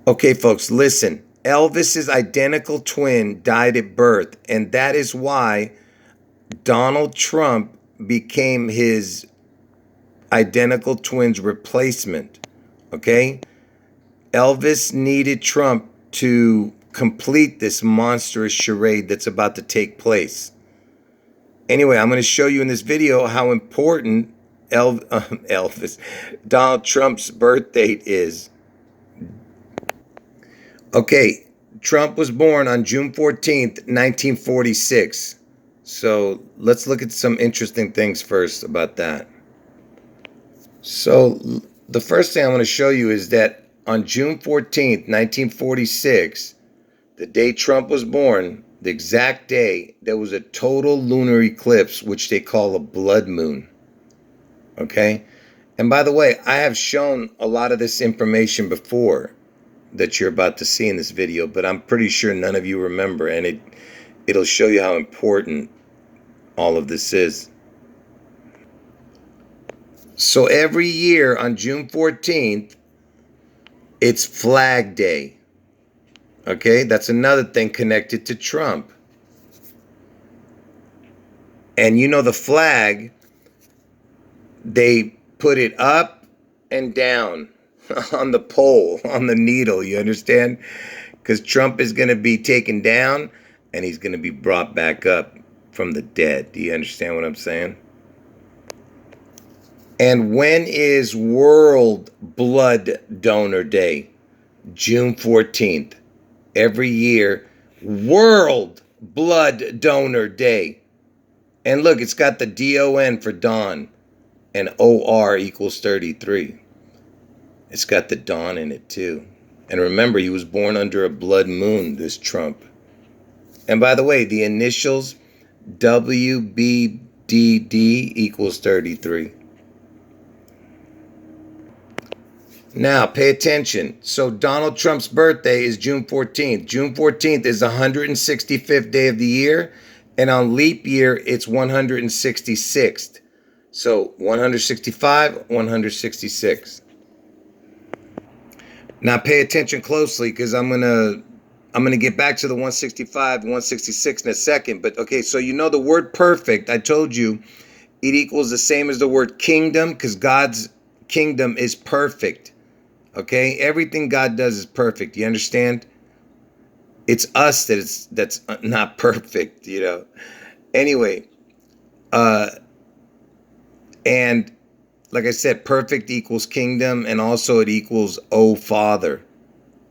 Okay, folks, listen. Elvis's identical twin died at birth, and that is why Donald Trump became his identical twin's replacement. Okay? Elvis needed Trump to complete this monstrous charade that's about to take place. Anyway, I'm going to show you in this video how important Elvis, Donald Trump's birth date is. Okay, Trump was born on June 14th, 1946. So let's look at some interesting things first about that. So the first thing I want to show you is that on June 14th, 1946, the day Trump was born, the exact day, there was a total lunar eclipse, which they call a blood moon. Okay? And by the way, I have shown a lot of this information before that you're about to see in this video, but I'm pretty sure none of you remember, and it'll show you how important all of this is. So every year on June 14th, it's Flag Day. Okay, that's another thing connected to Trump. And you know the flag, they put it up and down on the pole, on the needle, you understand? Because Trump is going to be taken down and he's going to be brought back up from the dead. Do you understand what I'm saying? And when is World Blood Donor Day? June 14th. Every year, World Blood Donor Day. And look, it's got the DON for Don and OR equals 33. It's got the Don in it too. And remember, he was born under a blood moon, this Trump. And by the way, the initials WBDD equals 33. Now, pay attention. So Donald Trump's birthday is June 14th. June 14th is the 165th day of the year. And on leap year, it's 166th. So 165, 166. Now pay attention closely because I'm gonna get back to the 165, 166 in a second. But okay, so you know the word perfect, I told you it equals the same as the word kingdom because God's kingdom is perfect. Okay? Everything God does is perfect. You understand? It's us that's not perfect, you know. Anyway, and like I said, perfect equals kingdom, and also it equals O Father.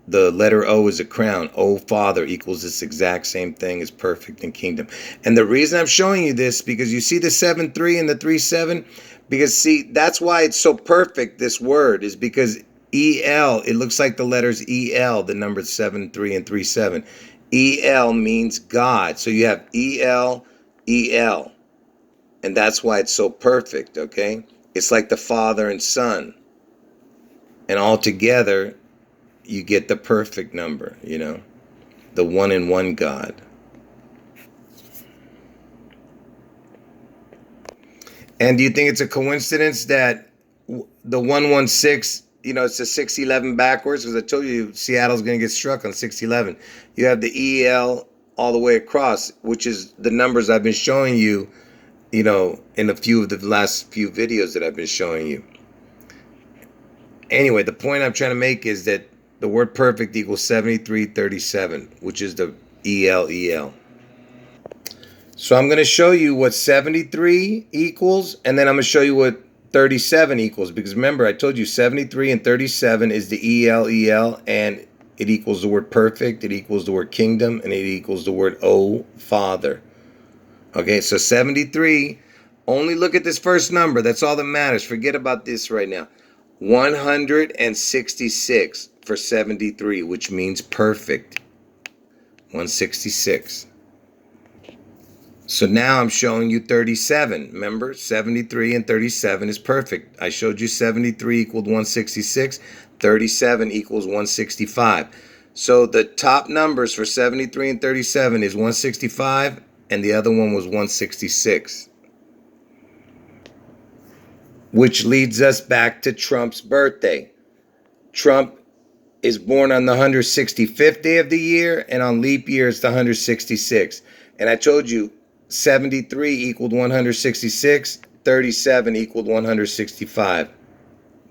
The letter O is a crown. O Father equals this exact same thing as perfect and kingdom. And the reason I'm showing you this, because you see the 7-3 and the 3-7, because see, that's why it's so perfect, this word, is because EL, it looks like the letters EL, the numbers 7-3 and 3-7. EL means God. So you have EL, EL. And that's why it's so perfect, okay? It's like the Father and Son. And all together, you get the perfect number, you know? The one in one God. And do you think it's a coincidence that the 116, you know, it's a 611 backwards? Because I told you Seattle's going to get struck on 611. You have the EL all the way across, which is the numbers I've been showing you, you know, in a few of the last few videos that I've been showing you. Anyway, the point I'm trying to make is that the word perfect equals 7337, which is the EL. So I'm going to show you what 73 equals, and then I'm going to show you what 37 equals. Because remember, I told you 73 and 37 is the EL, and it equals the word perfect, it equals the word kingdom, and it equals the word O Father. Okay, so 73, only look at this first number. That's all that matters. Forget about this right now. 166 for 73, which means perfect. 166. So now I'm showing you 37. Remember, 73 and 37 is perfect. I showed you 73 equaled 166. 37 equals 165. So the top numbers for 73 and 37 is 165, and the other one was 166. Which leads us back to Trump's birthday. Trump is born on the 165th day of the year, and on leap year it's the 166th. And I told you 73 equaled 166, 37 equaled 165.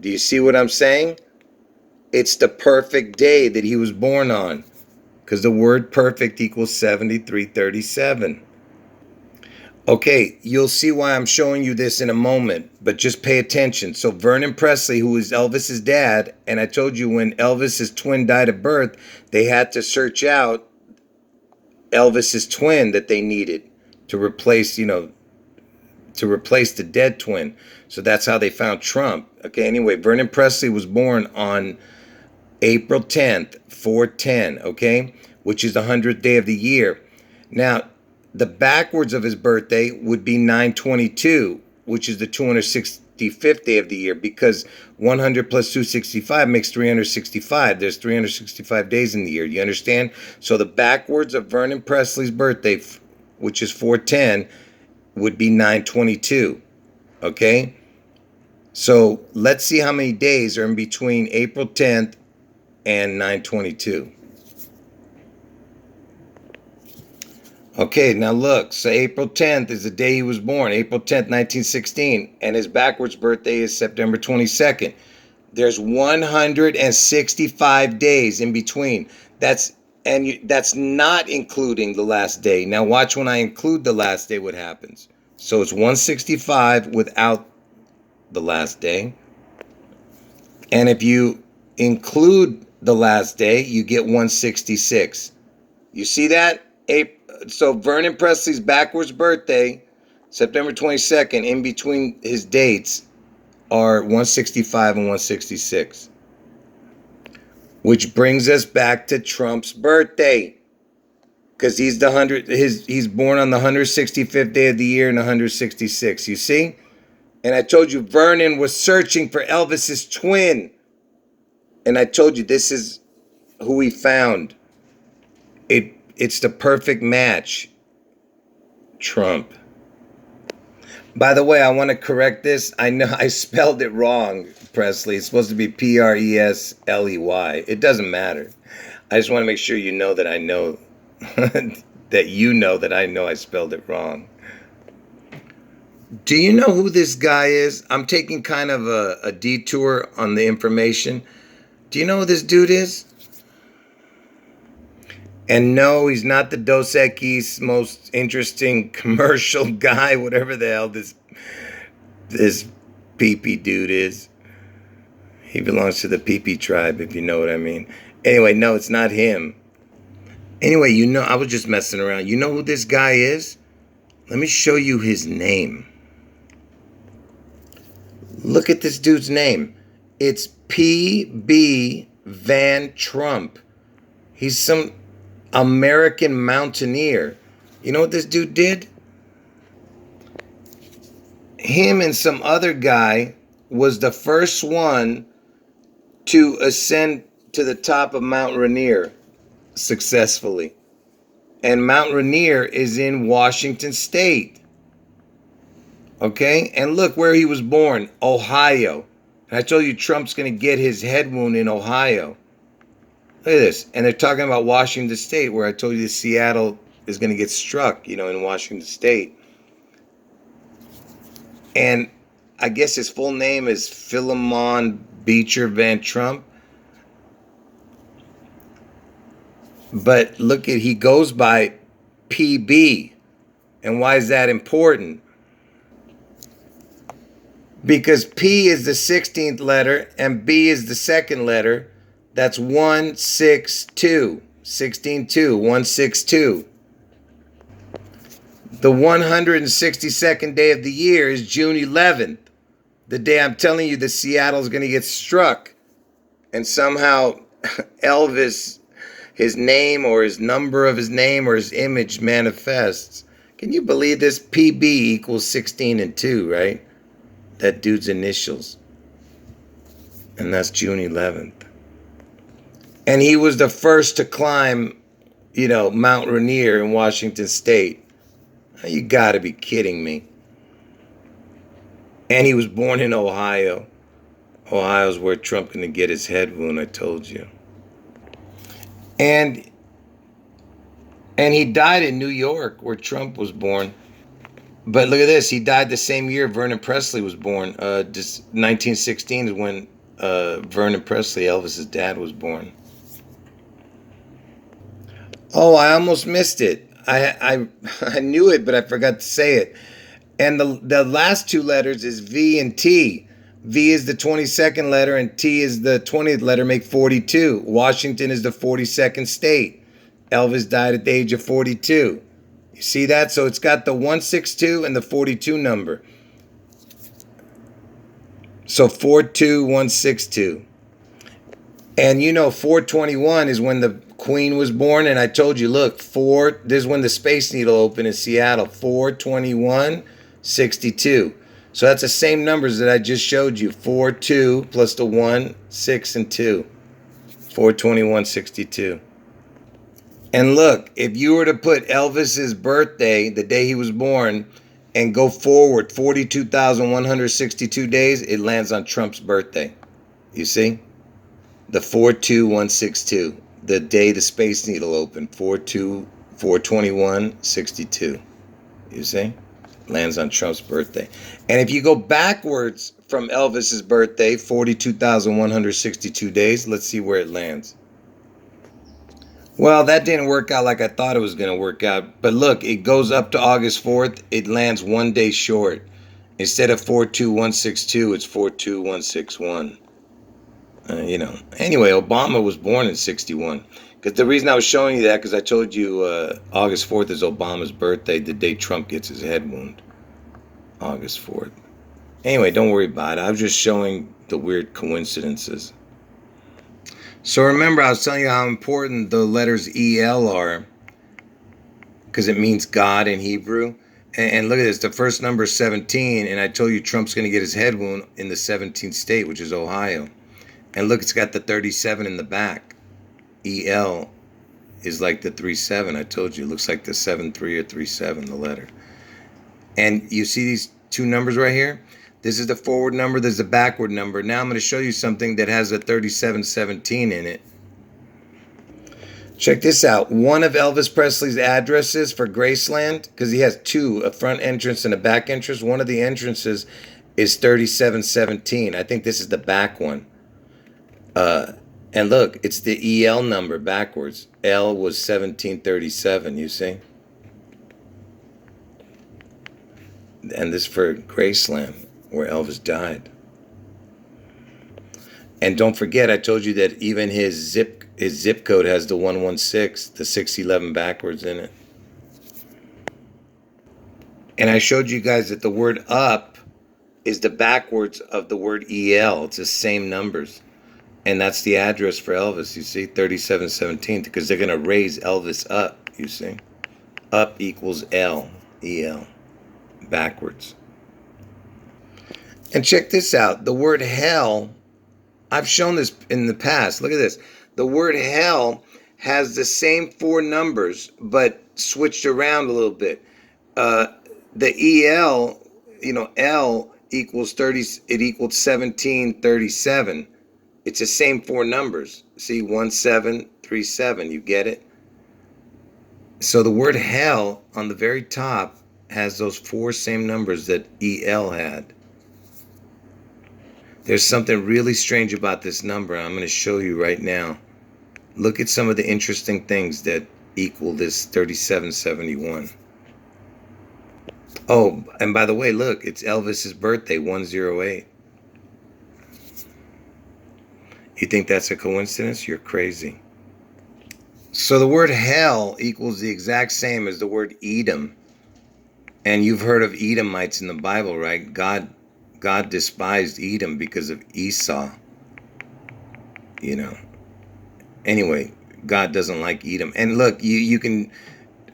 Do you see what I'm saying? It's the perfect day that he was born on, because the word perfect equals 7337. Okay, you'll see why I'm showing you this in a moment, but just pay attention. So Vernon Presley, who is Elvis's dad, and I told you when Elvis's twin died of birth, they had to search out Elvis's twin that they needed to replace, to replace the dead twin. So that's how they found Trump. Okay, anyway, Vernon Presley was born on April 10th, 410, okay, which is the 100th day of the year. Now, the backwards of his birthday would be 922, which is the 265th day of the year, because 100 plus 265 makes 365. There's 365 days in the year. You understand? So the backwards of Vernon Presley's birthday, which is 410, would be 922. Okay? So let's see how many days are in between April 10th and 922. Okay, now look, so April 10th is the day he was born, April 10th, 1916, and his backwards birthday is September 22nd. There's 165 days in between. That's not including the last day. Now watch when I include the last day what happens. So it's 165 without the last day. And if you include the last day, you get 166. You see that? So Vernon Presley's backwards birthday, September 22nd, in between his dates are 165 and 166. Which brings us back to Trump's birthday. Because he's born on the 165th day of the year and 166. You see? And I told you Vernon was searching for Elvis's twin. And I told you this is who he found. It's the perfect match. Trump. By the way, I want to correct this. I know I spelled it wrong, Presley. It's supposed to be Presley. It doesn't matter. I just want to make sure you know that I know that you know that I know I spelled it wrong. Do you know who this guy is? I'm taking kind of a detour on the information. Do you know who this dude is? And no, he's not the Dos Equis most interesting commercial guy, whatever the hell this pee-pee dude is. He belongs to the pee-pee tribe, if you know what I mean. Anyway, no, it's not him. Anyway, I was just messing around. You know who this guy is? Let me show you his name. Look at this dude's name. It's P.B. Van Trump. He's some American mountaineer. You know what this dude did? Him and some other guy was the first one to ascend to the top of Mount Rainier successfully. And Mount Rainier is in Washington State. Okay? And look where he was born, Ohio. And I told you Trump's going to get his head wound in Ohio. Look at this. And they're talking about Washington State, where I told you that Seattle is going to get struck, in Washington State. And I guess his full name is Philemon Beecher Van Trump. But he goes by PB. And why is that important? Because P is the 16th letter and B is the second letter. That's 162. 16-2, 162. The 162nd day of the year is June 11th. The day I'm telling you that Seattle's going to get struck. And somehow Elvis, his name or his number of his name or his image manifests. Can you believe this? PB equals 16 and 2, right? That dude's initials. And that's June 11th. And he was the first to climb, Mount Rainier in Washington State. You gotta be kidding me. And he was born in Ohio. Ohio's where Trump's gonna get his head wound, I told you. And and he died in New York, where Trump was born. But look at this. He died the same year Vernon Presley was born. Just 1916 is when Vernon Presley, Elvis's dad, was born. Oh, I almost missed it. I knew it, but I forgot to say it. And the last two letters is V and T. V is the 22nd letter and T is the 20th letter, make 42. Washington is the 42nd state. Elvis died at the age of 42. You see that? So it's got the 162 and the 42 number. So 42162. And you know 421 is when the Queen was born, and I told you, look, this is when the Space Needle opened in Seattle, 42162. So that's the same numbers that I just showed you, 42 plus the 1, 6, and 2, 42162. And look, if you were to put Elvis's birthday, the day he was born, and go forward 42,162 days, it lands on Trump's birthday. You see? The 42162, the day the Space Needle opened, 42162. You see? Lands on Trump's birthday. And if you go backwards from Elvis's birthday, 42,162 days, let's see where it lands. Well, that didn't work out like I thought it was going to work out. But look, it goes up to August 4th. It lands 1 day short. Instead of 42162, it's 42161. Anyway, Obama was born in 61. Because the reason I was showing you that, because I told you August 4th is Obama's birthday, the day Trump gets his head wound. August 4th. Anyway, don't worry about it. I was just showing the weird coincidences. So remember, I was telling you how important the letters EL are, because it means God in Hebrew. And look at this, the first number is 17, and I told you Trump's going to get his head wound in the 17th state, which is Ohio. And look, it's got the 37 in the back. EL is like the 37. I told you, it looks like the 73 or 37, the letter. And you see these two numbers right here? This is the forward number, this is the backward number. Now I'm going to show you something that has a 3717 in it. Check this out. One of Elvis Presley's addresses for Graceland, because he has two, a front entrance and a back entrance. One of the entrances is 3717. I think this is the back one. And look, it's the EL number backwards. L was 1737, you see? And this for Graceland, where Elvis died. And don't forget, I told you that even his zip code has the 116, the 611 backwards in it. And I showed you guys that the word up is the backwards of the word EL. It's the same numbers. And that's the address for Elvis, you see, 3717, because they're going to raise Elvis up, you see. Up equals L, EL, backwards. And check this out. The word hell, I've shown this in the past. Look at this. The word hell has the same four numbers, but switched around a little bit. The EL, L equals 30, it equals 1737. It's the same four numbers. See, 1737, you get it? So the word hell on the very top has those four same numbers that EL had. There's something really strange about this number. I'm going to show you right now. Look at some of the interesting things that equal this 3771. Oh, and by the way, look, it's Elvis's birthday, 108. You think that's a coincidence? You're crazy. So the word hell equals the exact same as the word Edom. And you've heard of Edomites in the Bible, right? God despised Edom because of Esau. Anyway, God doesn't like Edom. And look, you can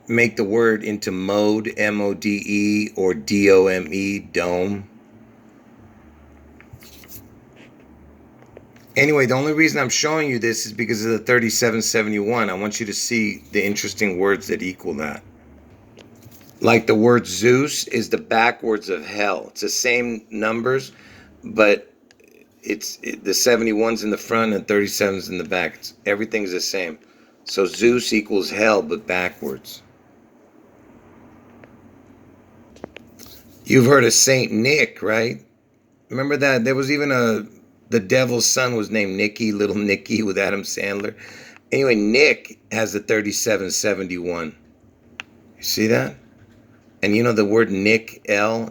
make the word into mode, M-O-D-E, or D-O-M-E, dome. Anyway, the only reason I'm showing you this is because of the 3771. I want you to see the interesting words that equal that. Like the word Zeus is the backwards of hell. It's the same numbers, but the 71's in the front and 37's in the back. Everything's the same. So Zeus equals hell, but backwards. You've heard of Saint Nick, right? Remember that? There was even the devil's son was named Nicky, little Nicky with Adam Sandler. Anyway, Nick has the 3771. You see that? And you know the word nickel,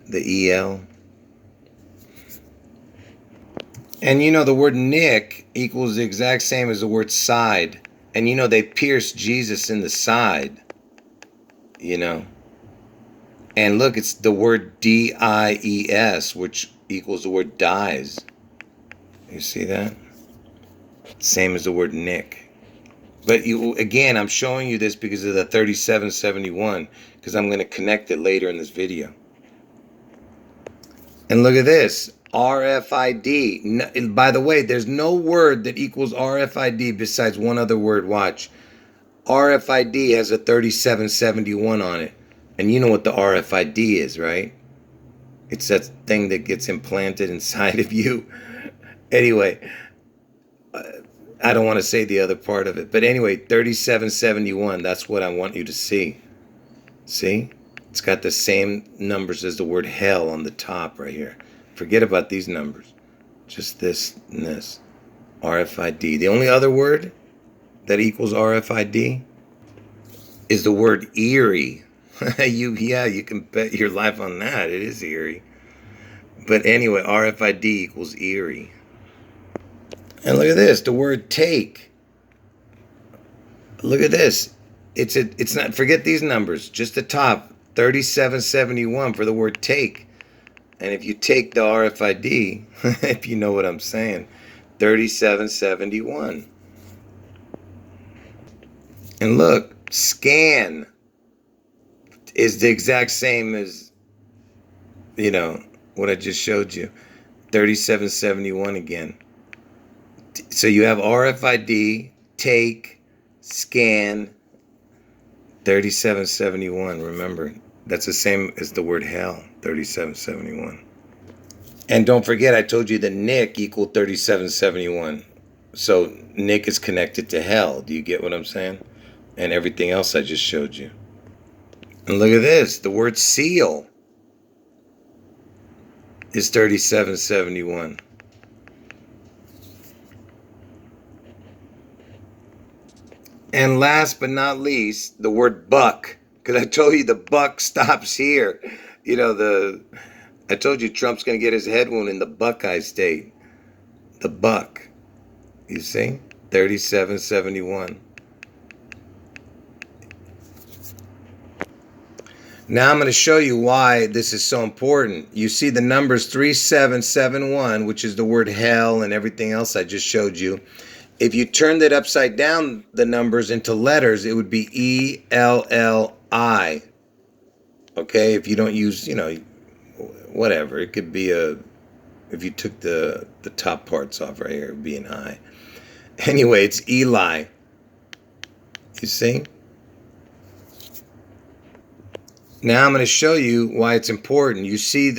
the EL. And you know the word Nick equals the exact same as the word side. And you know they pierced Jesus in the side. You know. And look, it's the word DIES, which equals the word dies. You see that? Same as the word Nick. But you again, I'm showing you this because of the 3771, because I'm going to connect it later in this video. And look at this, RFID. By the way, there's no word that equals RFID besides one other word. Watch. RFID has a 3771 on it. And you know what the RFID is, right? It's that thing that gets implanted inside of you. Anyway, I don't want to say the other part of it. But anyway, 3771, that's what I want you to see. See? It's got the same numbers as the word hell on the top right here. Forget about these numbers. Just this and this. RFID. The only other word that equals RFID is the word eerie. You can bet your life on that. It is eerie. But anyway, RFID equals eerie. And look at this, the word take. Look at this. It's not, forget these numbers, just the top. 3771 for the word take. And if you take the RFID, if you know what I'm saying, 3771. And look, scan is the exact same as, you know, what I just showed you. 3771 again. So you have RFID, take, scan, 3771. Remember, that's the same as the word hell, 3771. And don't forget, I told you that Nick equaled 3771. So Nick is connected to hell. Do you get what I'm saying? And everything else I just showed you. And look at this. The word seal is 3771. And last but not least, the word buck. Because I told you the buck stops here. You know, I told you Trump's going to get his head wound in the Buckeye State. The buck. You see? 3771. Now I'm going to show you why this is so important. You see the numbers 3771, which is the word hell and everything else I just showed you. If you turned it upside down, the numbers into letters, it would be ELLI. Okay, if you don't use, you know, whatever. It could be if you took the top parts off right here, it would be an I. Anyway, it's Eli. You see? Now I'm going to show you why it's important. You see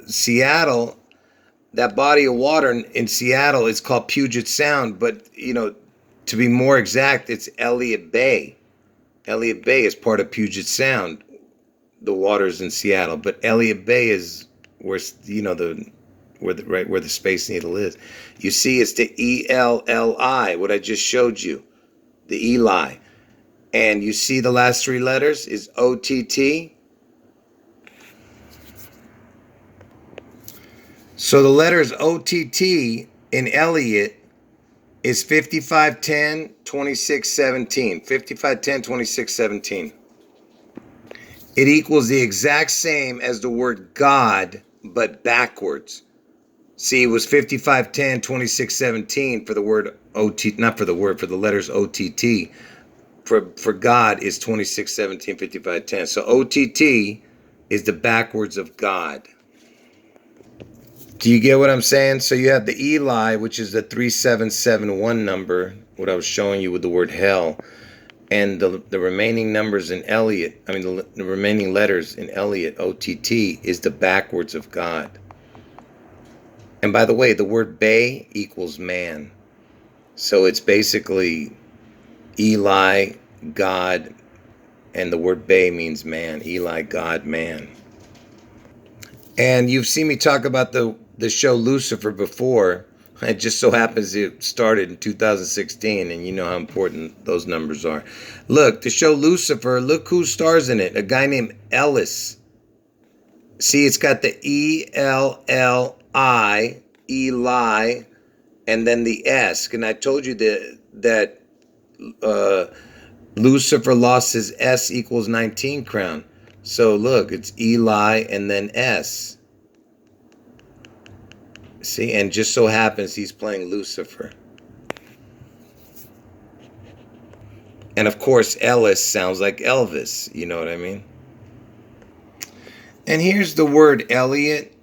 Seattle, that body of water in Seattle is called Puget Sound, but, you know, to be more exact, it's Elliott Bay. Elliott Bay is part of Puget Sound. The water's in Seattle, but Elliott Bay is where, you know, right where the Space Needle is. You see, it's the ELLI, what I just showed you, the Eli. And you see the last three letters is OTT. So the letters OTT in Elliott is 5510 2617. 5510 2617. It equals the exact same as the word God, but backwards. See, it was 5510 2617 for the word OT, not for the word, for the letters OTT. For God is 2617 5510. So OTT is the backwards of God. Do you get what I'm saying? So you have the Eli, which is the 3771 number, what I was showing you with the word hell. And the remaining numbers in Elliott, I mean the remaining letters in Elliott, OTT, is the backwards of God. And by the way, the word bay equals man. So it's basically Eli, God, and the word Bay means man. Eli, God, man. And you've seen me talk about the show Lucifer before. It just so happens it started in 2016, and you know how important those numbers are. Look, the show Lucifer, look who stars in it. A guy named Ellis. See, it's got the Elli, Eli, and then the S. And I told you that uh, Lucifer lost his S equals 19 crown. So look, it's Eli and then S. See, and just so happens he's playing Lucifer. And of course, Ellis sounds like Elvis. You know what I mean? And here's the word Elliot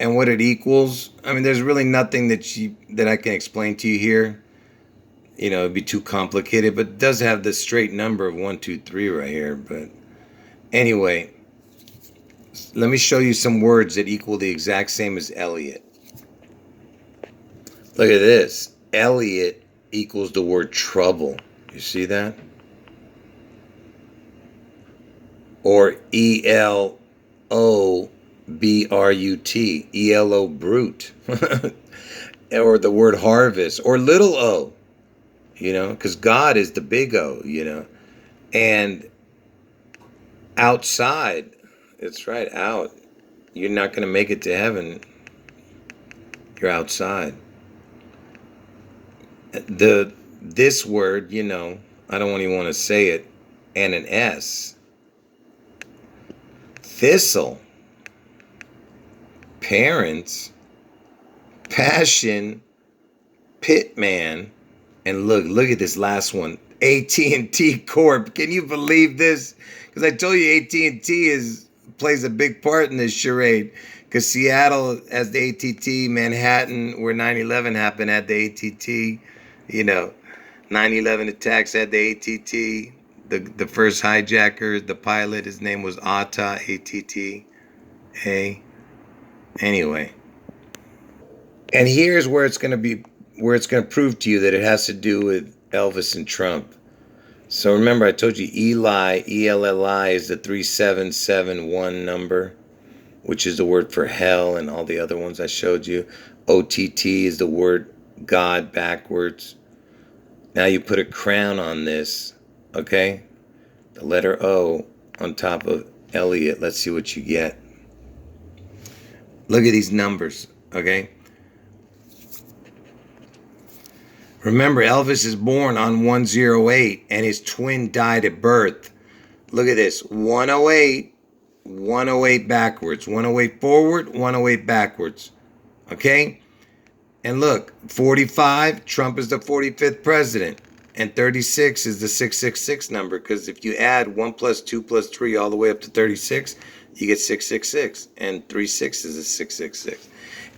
and what it equals. I mean, there's really nothing that I can explain to you here. You know, it'd be too complicated, but it does have the straight number of 1, 2, 3 right here. But anyway, let me show you some words that equal the exact same as Elliot. Look at this. Elliot equals the word trouble. You see that? Or ELOBRUT. ELO brute. Or the word harvest. Or little o. You know, because God is the big O, you know. And outside, it's right, out. You're not going to make it to heaven. You're outside. This word, you know, I don't even want to say it, and an S. Thistle. Parents. Passion. Pitman. And look at this last one. AT&T Corp. Can you believe this? Because I told you AT&T plays a big part in this charade. Because Seattle has the ATT, Manhattan, where 9/11 happened, had the ATT. You know, 9/11 attacks had the ATT. The first hijacker, the pilot, his name was Atta, ATTA. Anyway. And here's where it's going to prove to you that it has to do with Elvis and Trump. So remember, I told you Eli, ELLI, is the 3771 number, which is the word for hell, and all the other ones I showed you. OTT is the word God backwards. Now you put a crown on this, okay? The letter O on top of Elliot. Let's see what you get. Look at these numbers, okay? Remember, Elvis is born on 108, and his twin died at birth. Look at this. 108, 108 backwards. 108 forward, 108 backwards. Okay? And look, 45, Trump is the 45th president. And 36 is the 666 number, because if you add 1 plus 2 plus 3 all the way up to 36, you get 666. And 36 is a 666.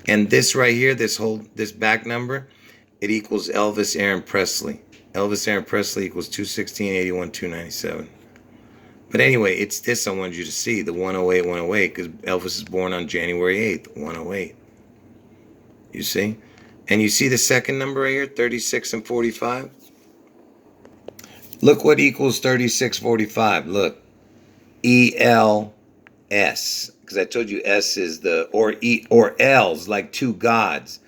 And this right here, this back number, it equals Elvis Aaron Presley. Elvis Aaron Presley equals 216, 81, 297. But anyway, it's this I wanted you to see, the 108, 108, because Elvis is born on January 8th, 108. You see? And you see the second number right here, 36 and 45? Look what equals 3645. Look. ELS. Because I told you S is or L's, like two gods.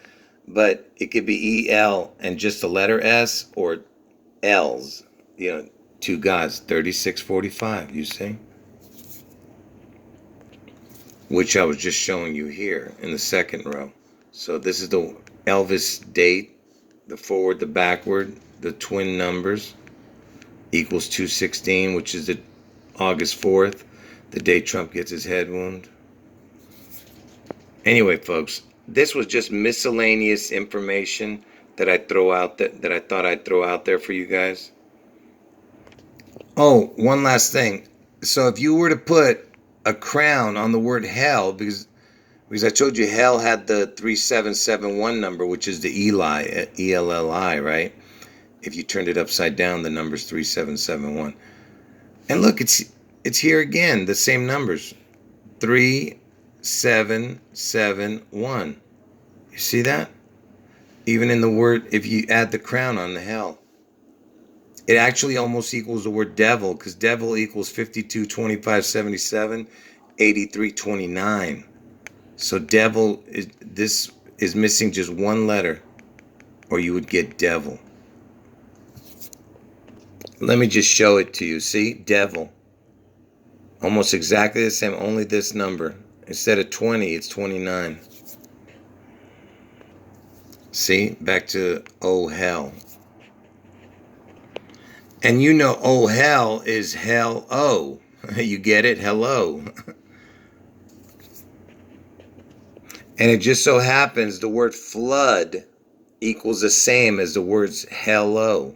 But it could be EL and just the letter S, or L's, you know, two gods, 3645, you see? Which I was just showing you here in the second row. So this is the Elvis date, the forward, the backward, the twin numbers, equals 216, which is the August 4th, the day Trump gets his head wound. Anyway, folks, this was just miscellaneous information that I thought I'd throw out there for you guys. Oh, one last thing. So if you were to put a crown on the word hell, because I told you hell had the 3771 number, which is the Eli, ELLI, right? If you turned it upside down, the number's 3771. And look, it's here again, the same numbers. 3771. You see that? Even in the word, if you add the crown on the hell, it actually almost equals the word devil, because devil equals 52, 25, 77, 83, 29. So devil this is missing just one letter, or you would get devil. Let me just show it to you. See, devil. Almost exactly the same, only this number. Instead of 20, it's 29. See, back to oh hell. And you know, oh hell is hell oh. You get it? Hello. And it just so happens the word flood equals the same as the words hello.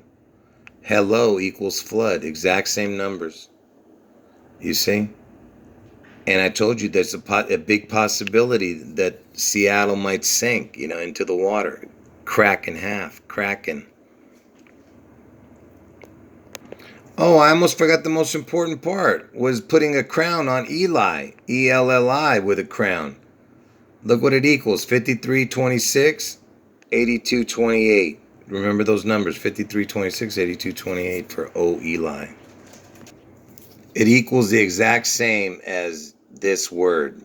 Hello equals flood. Exact same numbers. You see? And I told you there's a big possibility that Seattle might sink, into the water. Crack in half. Cracking. Oh, I almost forgot the most important part, was putting a crown on Eli. E-L-L-I with a crown. Look what it equals. 5326, 8228. Remember those numbers. 5326, 8228 for O Eli. It equals the exact same as this word.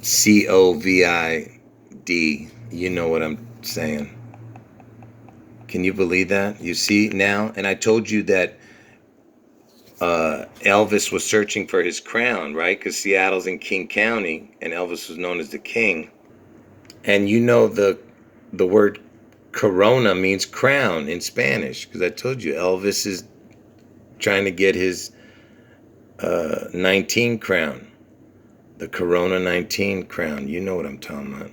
COVID. You know what I'm saying. Can you believe that? You see now? And I told you that Elvis was searching for his crown, right? Because Seattle's in King County, and Elvis was known as the king. And you know the word corona means crown in Spanish, because I told you Elvis is trying to get his 19 crown, the Corona 19 crown. You know what I'm talking about.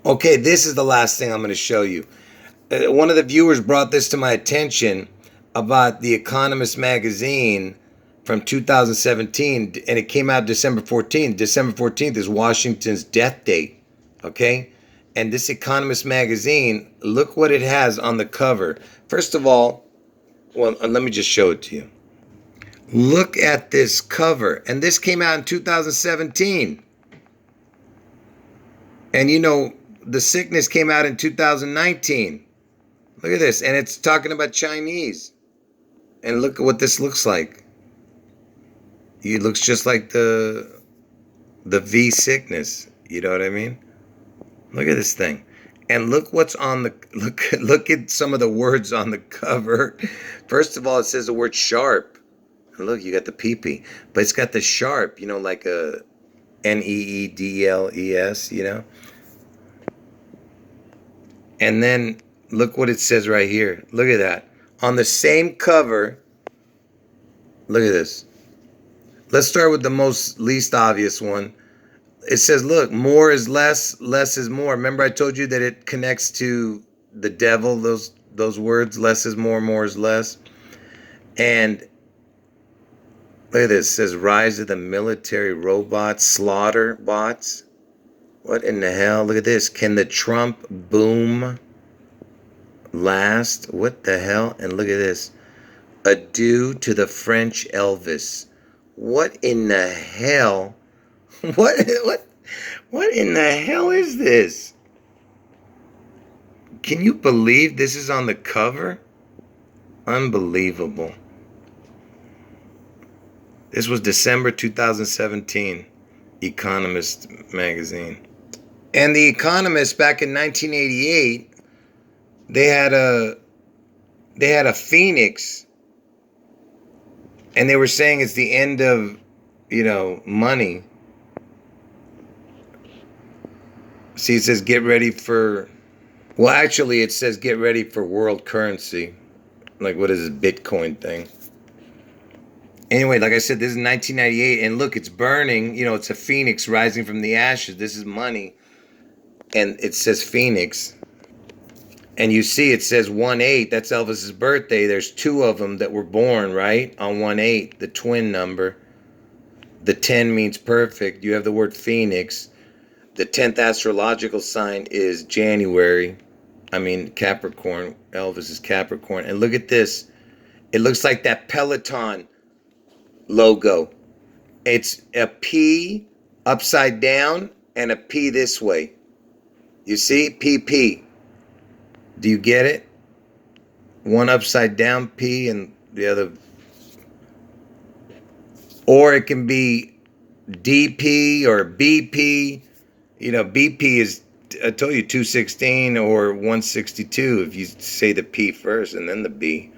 Okay, this is the last thing I'm going to show you. One of the viewers brought this to my attention about the Economist magazine from 2017, and it came out December 14th. December 14th is Washington's death date, okay? And this Economist magazine, look what it has on the cover. First of all, well, let me just show it to you. Look at this cover, and this came out in 2017. And the sickness came out in 2019. Look at this, and it's talking about Chinese. And look at what this looks like. It looks just like the V sickness. You know what I mean? Look at this thing. And look what's on the look at some of the words on the cover. First of all, it says the word sharp. And look, you got the pee-pee. But it's got the sharp, like a Needles, And then look what it says right here. Look at that. On the same cover, look at this. Let's start with the least obvious one. It says, look, more is less, less is more. Remember I told you that it connects to the devil, those words, less is more is less. And look at this. It says, rise of the military robots, slaughter bots. What in the hell? Look at this. Can the Trump boom last? What the hell? And look at this. Adieu to the French Elvis. What in the hell? What in the hell is this? Can you believe this is on the cover? Unbelievable. This was December 2017, Economist magazine. And the Economist back in 1988, they had a phoenix, and they were saying it's the end of, money. See, it says get ready for, well, actually it says get ready for world currency. Like, what is this Bitcoin thing? Anyway, like I said, this is 1998, and look, it's burning. It's a phoenix rising from the ashes. This is money, and it says phoenix. And you see it says 1/8. That's Elvis's birthday. There's two of them that were born, right? On 1/8, the twin number. The 10 means perfect. You have the word phoenix. The 10th astrological sign is January. Capricorn. Elvis is Capricorn. And look at this. It looks like that Peloton logo. It's a P upside down and a P this way. You see? PP. Do you get it? One upside down P and the other. Or it can be DP or BP. You know, BP is, I told you, 216 or 162 if you say the P first and then the B.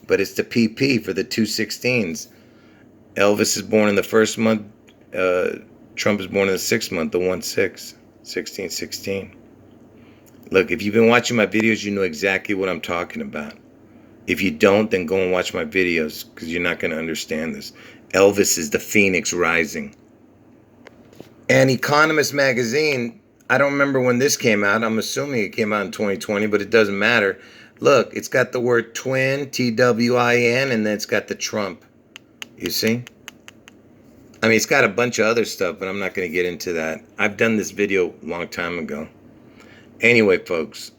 But it's the PP for the 216s. Elvis is born in the first month. Trump is born in the 6th month, the 1/6, 1616. Look, if you've been watching my videos, you know exactly what I'm talking about. If you don't, then go and watch my videos because you're not going to understand this. Elvis is the phoenix rising. And Economist magazine, I don't remember when this came out. I'm assuming it came out in 2020, but it doesn't matter. Look, it's got the word twin, TWIN, and then it's got the Trump. You see? I mean, it's got a bunch of other stuff, but I'm not going to get into that. I've done this video a long time ago. Anyway, folks,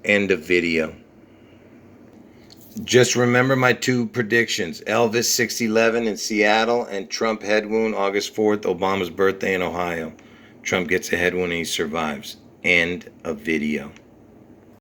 end of video. Just remember my two predictions. Elvis 611 in Seattle and Trump head wound August 4th, Obama's birthday in Ohio. Trump gets a head wound and he survives. End of video.